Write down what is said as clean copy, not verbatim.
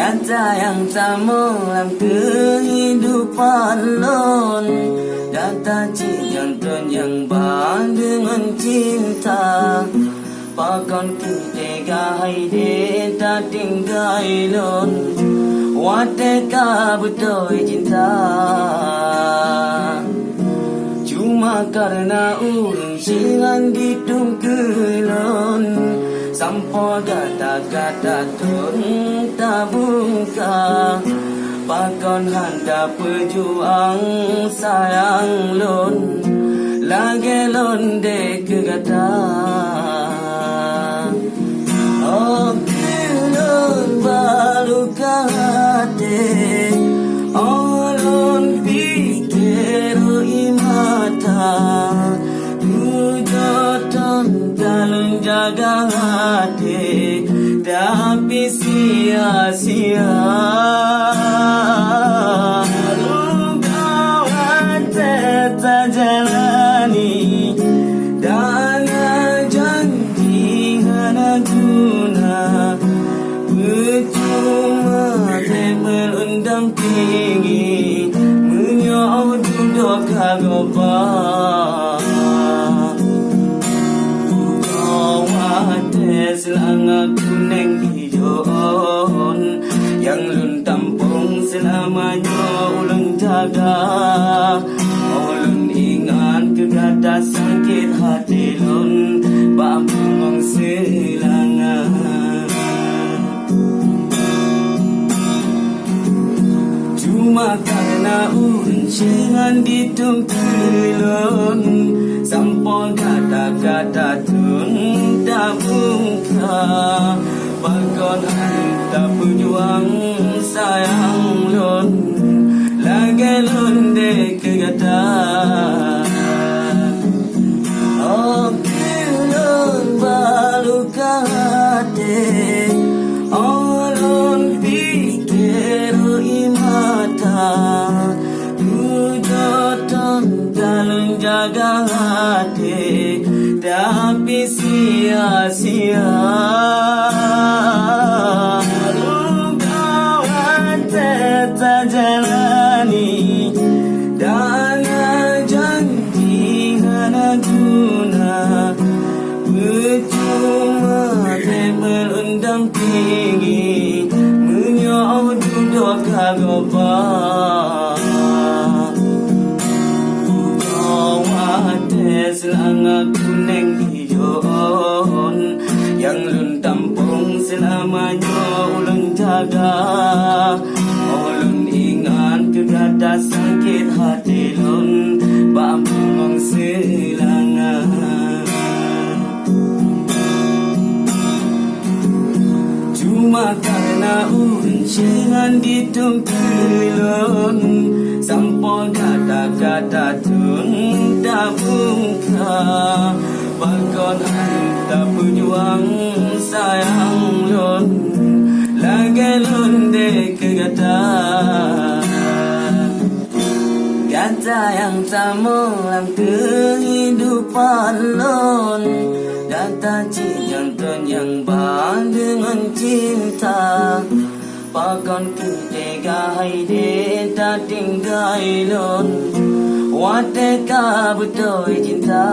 Kata yang sama dalam kehidupan lon, data cinta yang bang dengan cinta. Pakon kita hai de ta tinggai lon, wateka betul cinta. Cuma karena urung singan ditungkelon, sampai kata-kata tun tabungka. Pakon handa pejuang sayang lon, lagi lon dek kata. Oh lon balu kate, oh lon pikir imata. Tujuan kalon jaga hati, tapi sia-sia. Lukawan tetap jalani, dan janji hana guna. Percuma melundang tinggi, menyau duduk kagoba. Selanga kuning hijauan, yang lun tampung selamanya ulun jaga. Ulun ingat kegata sakit hati lun, bambung selanga. Cuma karena ulun jangan ditungkelon, sampai kata-kata tun tabungka. Pakon hanta pejuang sayang lon, lagi lon dek kata. Oh lon balu kate, oh lon pikir imata. Tujuan kalon jaga hati, tapi sia-sia. Lukawan tetap jalani, dan janji hana guna. Percuma melundang tinggi, menyau duduk kagoba. Selanga kuning hijauan, yang lun tampung selamanya ulun jaga. Ulun ingat kegata sakit hati lun, bambung selanga. Cuma karena ulun jangan ditungkelon, sampai kata-kata tun tabungka. Pakon hanta pejuang sayang lon, lagi lon dek kata. Kata yang sama dalam kehidupan lon, data cinta yang bang dengan cinta. Pakon kita hai de ta tinggai lon, wateka betul cinta.